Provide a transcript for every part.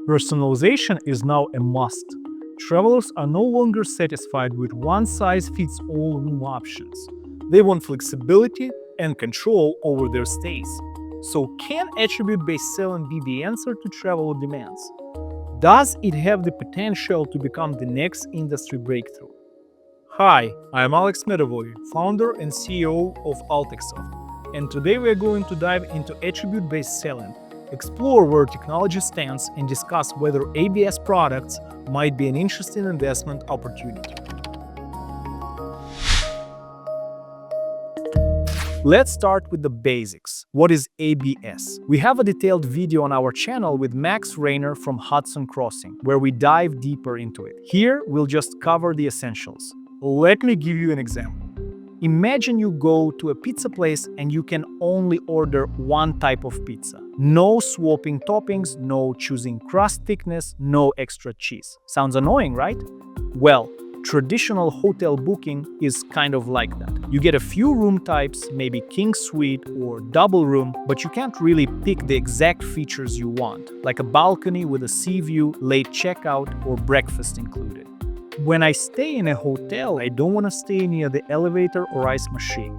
Personalization is now a must. Travelers are no longer satisfied with one-size-fits-all room options. They want flexibility and control over their stays. So can attribute-based selling be the answer to traveler demands? Does it have the potential to become the next industry breakthrough? Hi, I'm Alex Medovoi, founder and CEO of AltexSoft, and today we are going to dive into attribute-based selling, explore where technology stands, and discuss whether ABS products might be an interesting investment opportunity. Let's start with the basics. What is ABS? We have a detailed video on our channel with Max Rayner from Hudson Crossing, where we dive deeper into it. Here, we'll just cover the essentials. Let me give you an example. Imagine you go to a pizza place and you can only order one type of pizza. No swapping toppings, no choosing crust thickness, no extra cheese. Sounds annoying, right? Well, traditional hotel booking is kind of like that. You get a few room types, maybe king suite or double room, but you can't really pick the exact features you want, like a balcony with a sea view, late checkout, or breakfast included. When I stay in a hotel, I don't want to stay near the elevator or ice machine.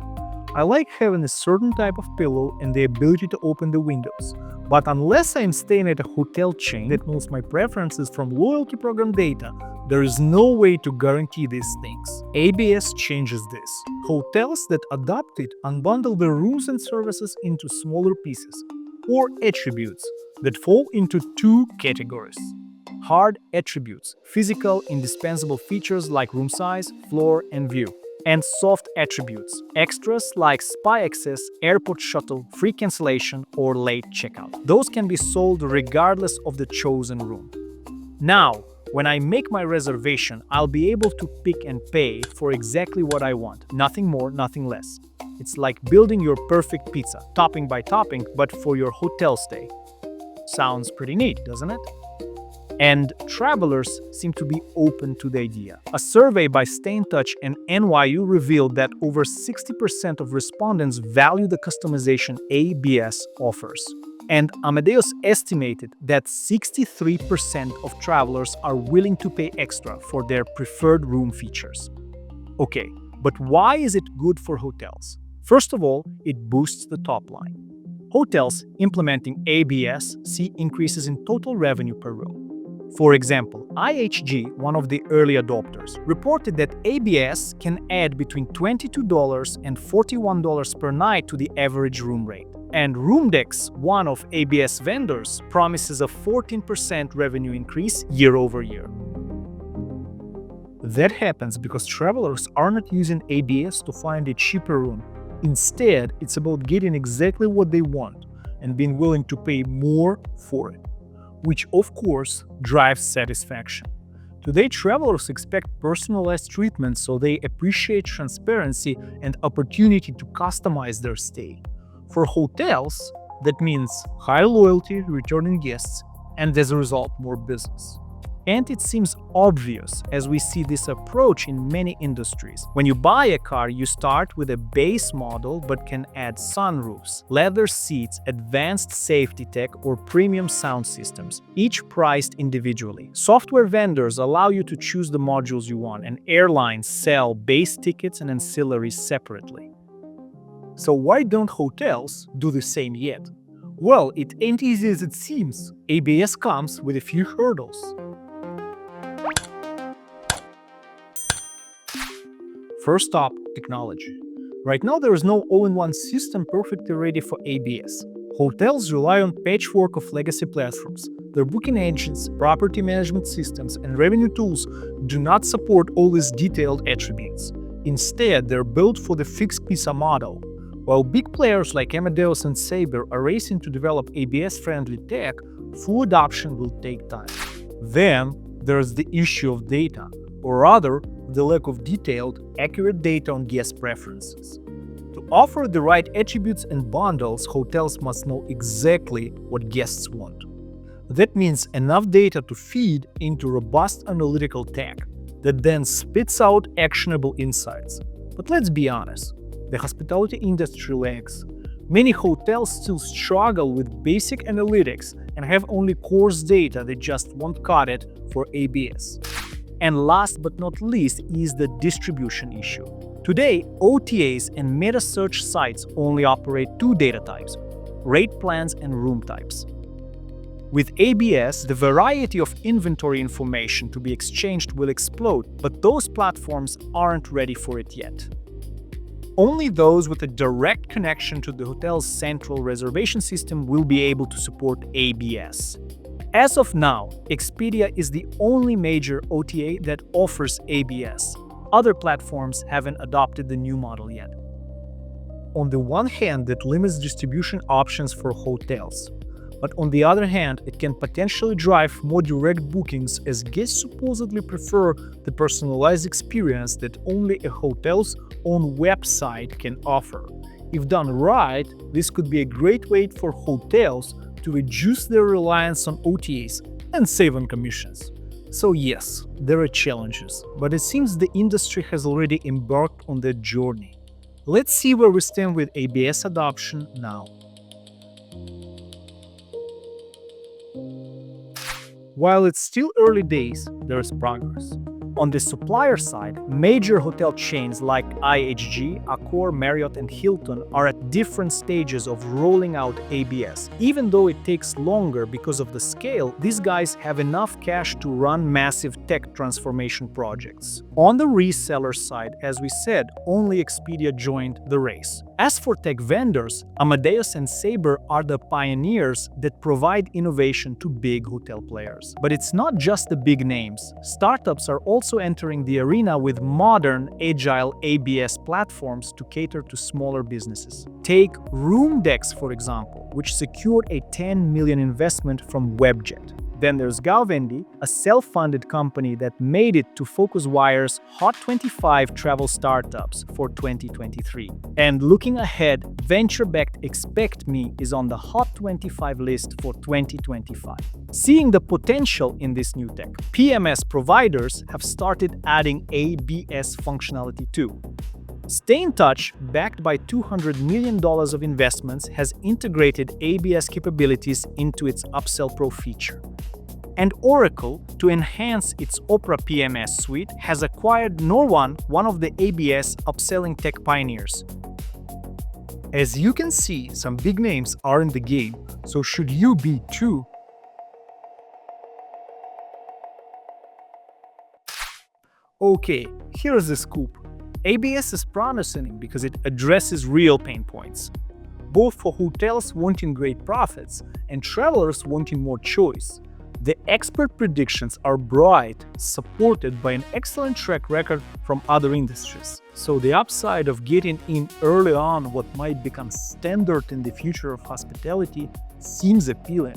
I like having a certain type of pillow and the ability to open the windows. But unless I'm staying at a hotel chain that knows my preferences from loyalty program data, there is no way to guarantee these things. ABS changes this. Hotels that adopt it unbundle their rooms and services into smaller pieces, or attributes, that fall into two categories. Hard attributes, physical, indispensable features like room size, floor, and view. And soft attributes, extras like spa access, airport shuttle, free cancellation, or late checkout. Those can be sold regardless of the chosen room. Now, when I make my reservation, I'll be able to pick and pay for exactly what I want. Nothing more, nothing less. It's like building your perfect pizza, topping by topping, but for your hotel stay. Sounds pretty neat, doesn't it? And travelers seem to be open to the idea. A survey by Stay in Touch and NYU revealed that over 60% of respondents value the customization ABS offers. And Amadeus estimated that 63% of travelers are willing to pay extra for their preferred room features. Okay, but why is it good for hotels? First of all, it boosts the top line. Hotels implementing ABS see increases in total revenue per room. For example, IHG, one of the early adopters, reported that ABS can add between $22 and $41 per night to the average room rate. And Roomdex, one of ABS vendors, promises a 14% revenue increase year over year. That happens because travelers are not using ABS to find a cheaper room. Instead, it's about getting exactly what they want and being willing to pay more for it, which of course drives satisfaction. Today, travelers expect personalized treatment, so they appreciate transparency and opportunity to customize their stay. For hotels, that means higher loyalty, returning guests, and as a result, more business. And it seems obvious as we see this approach in many industries. When you buy a car, you start with a base model but can add sunroofs, leather seats, advanced safety tech, or premium sound systems, each priced individually. Software vendors allow you to choose the modules you want, and airlines sell base tickets and ancillaries separately. So why don't hotels do the same yet? Well, it ain't easy as it seems. ABS comes with a few hurdles. First up, technology. Right now, there is no all-in-one system perfectly ready for ABS. Hotels rely on patchwork of legacy platforms. Their booking engines, property management systems, and revenue tools do not support all these detailed attributes. Instead, they're built for the fixed pizza model. While big players like Amadeus and Sabre are racing to develop ABS-friendly tech, full adoption will take time. Then, there's the issue of data, or rather, the lack of detailed, accurate data on guest preferences. To offer the right attributes and bundles, hotels must know exactly what guests want. That means enough data to feed into robust analytical tech that then spits out actionable insights. But let's be honest, the hospitality industry lags. Many hotels still struggle with basic analytics and have only coarse data that just won't cut it for ABS. And last but not least is the distribution issue. Today, OTAs and meta search sites only operate two data types: rate plans and room types. With ABS, the variety of inventory information to be exchanged will explode, but those platforms aren't ready for it yet. Only those with a direct connection to the hotel's central reservation system will be able to support ABS. As of now, Expedia is the only major OTA that offers ABS. Other platforms haven't adopted the new model yet. On the one hand, that limits distribution options for hotels. But on the other hand, it can potentially drive more direct bookings as guests supposedly prefer the personalized experience that only a hotel's own website can offer. If done right, this could be a great way for hotels to reduce their reliance on OTAs and save on commissions. So yes, there are challenges, but it seems the industry has already embarked on that journey. Let's see where we stand with ABS adoption now. While it's still early days, there is progress. On the supplier side, major hotel chains like IHG, Accor, Marriott, and Hilton are at different stages of rolling out ABS. Even though it takes longer because of the scale, these guys have enough cash to run massive tech transformation projects. On the reseller side, as we said, only Expedia joined the race. As for tech vendors, Amadeus and Sabre are the pioneers that provide innovation to big hotel players. But it's not just the big names. Startups are also entering the arena with modern, agile ABS platforms to cater to smaller businesses. Take Roomdex, for example, which secured a $10 million investment from Webjet. Then there's Gauvendi, a self-funded company that made it to FocusWire's Hot 25 travel startups for 2023. And looking ahead, venture-backed ExpectMe is on the Hot 25 list for 2025. Seeing the potential in this new tech, PMS providers have started adding ABS functionality too. Stay in Touch, backed by $200 million of investments, has integrated ABS capabilities into its Upsell Pro feature. And Oracle, to enhance its Opera PMS suite, has acquired Norone, one of the ABS upselling tech pioneers. As you can see, some big names are in the game, so should you be too? Okay, here's the scoop. ABS is promising because it addresses real pain points, both for hotels wanting great profits and travelers wanting more choice. The expert predictions are bright, supported by an excellent track record from other industries. So the upside of getting in early on what might become standard in the future of hospitality seems appealing.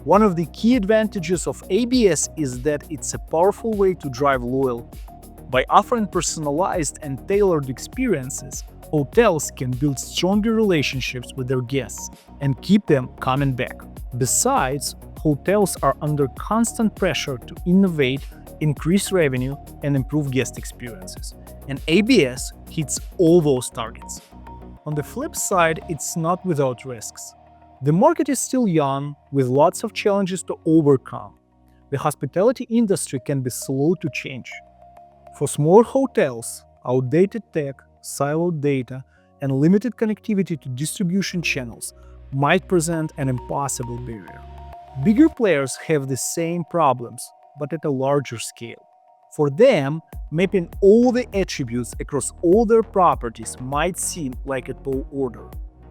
One of the key advantages of ABS is that it's a powerful way to drive loyalty. By offering personalized and tailored experiences, hotels can build stronger relationships with their guests and keep them coming back. Besides, hotels are under constant pressure to innovate, increase revenue, and improve guest experiences. And ABS hits all those targets. On the flip side, it's not without risks. The market is still young, with lots of challenges to overcome. The hospitality industry can be slow to change. For smaller hotels, outdated tech, siloed data, and limited connectivity to distribution channels might present an impossible barrier. Bigger players have the same problems, but at a larger scale. For them, mapping all the attributes across all their properties might seem like a tall order.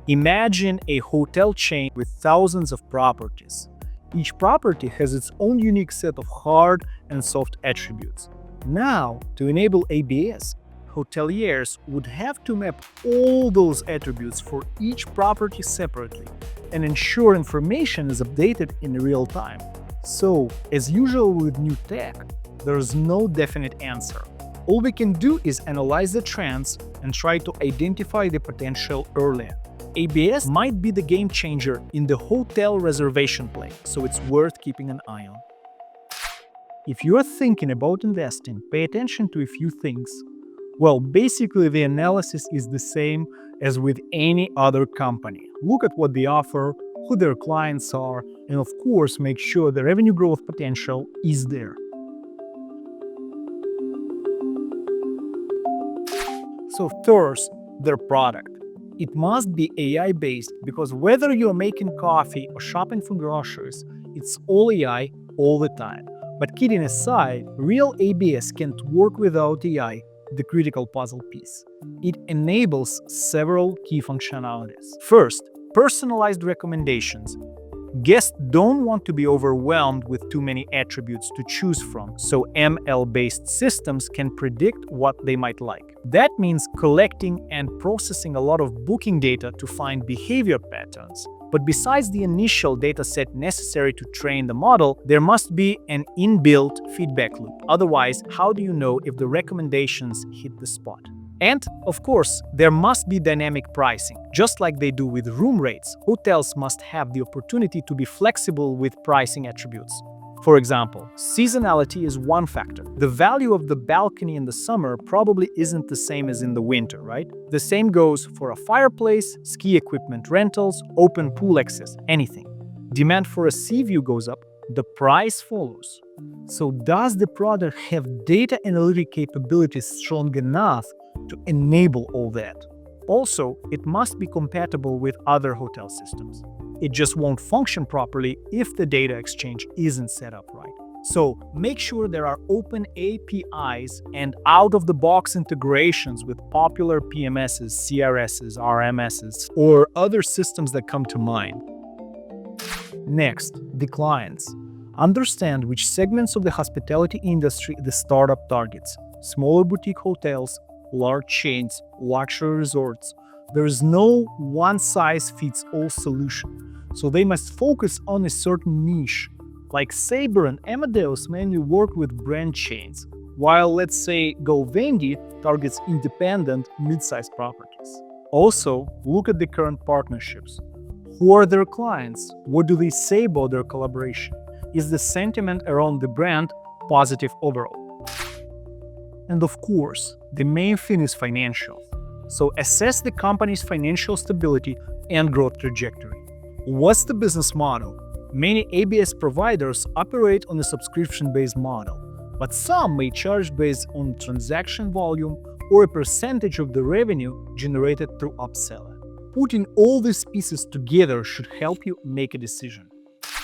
Imagine a hotel chain with thousands of properties. Each property has its own unique set of hard and soft attributes. Now, to enable ABS, hoteliers would have to map all those attributes for each property separately and ensure information is updated in real time. So, as usual with new tech, there is no definite answer. All we can do is analyze the trends and try to identify the potential earlier. ABS might be the game changer in the hotel reservation play, so it's worth keeping an eye on. If you are thinking about investing, pay attention to a few things. Well, basically, the analysis is the same as with any other company. Look at what they offer, who their clients are, and of course, make sure the revenue growth potential is there. So first, their product. It must be AI-based because whether you're making coffee or shopping for groceries, it's all AI all the time. But kidding aside, real ABS can't work without AI, the critical puzzle piece. It enables several key functionalities. First, personalized recommendations. Guests don't want to be overwhelmed with too many attributes to choose from, so ML-based systems can predict what they might like. That means collecting and processing a lot of booking data to find behavior patterns. But besides the initial dataset necessary to train the model, there must be an inbuilt feedback loop. Otherwise, how do you know if the recommendations hit the spot? And, of course, there must be dynamic pricing. Just like they do with room rates, hotels must have the opportunity to be flexible with pricing attributes. For example, seasonality is one factor. The value of the balcony in the summer probably isn't the same as in the winter, right? The same goes for a fireplace, ski equipment rentals, open pool access, anything. Demand for a sea view goes up, the price follows. So does the product have data analytic capabilities strong enough to enable all that? Also, it must be compatible with other hotel systems. It just won't function properly if the data exchange isn't set up right. So make sure there are open APIs and out-of-the-box integrations with popular PMSs, CRSs, RMSs, or other systems that come to mind. Next, the clients. Understand which segments of the hospitality industry the startup targets. Smaller boutique hotels, large chains, luxury resorts. There is no one-size-fits-all solution, so they must focus on a certain niche. Like Sabre and Amadeus mainly work with brand chains, while let's say GoVendi targets independent, mid-sized properties. Also, look at the current partnerships. Who are their clients? What do they say about their collaboration? Is the sentiment around the brand positive overall? And of course, the main thing is financials. So assess the company's financial stability and growth trajectory. What's the business model? Many ABS providers operate on a subscription-based model, but some may charge based on transaction volume or a percentage of the revenue generated through upselling. Putting all these pieces together should help you make a decision.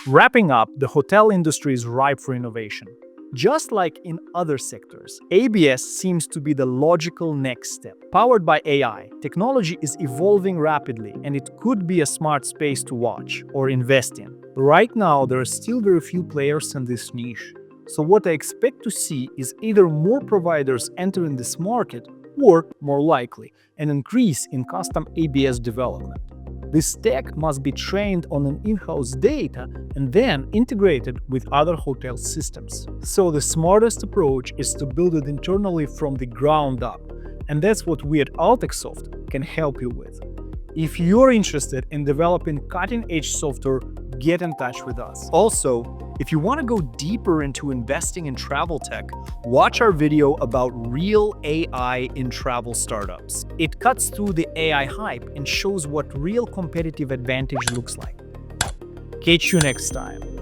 Wrapping up, the hotel industry is ripe for innovation. Just like in other sectors, ABS seems to be the logical next step. Powered by AI, technology is evolving rapidly, and it could be a smart space to watch or invest in. Right now, there are still very few players in this niche. So what I expect to see is either more providers entering this market or, more likely, an increase in custom ABS development. This tech must be trained on an in-house data and then integrated with other hotel systems. So the smartest approach is to build it internally from the ground up, and that's what we at AltexSoft can help you with. If you're interested in developing cutting-edge software, get in touch with us. Also, if you want to go deeper into investing in travel tech, watch our video about real AI in travel startups. It cuts through the AI hype and shows what real competitive advantage looks like. Catch you next time.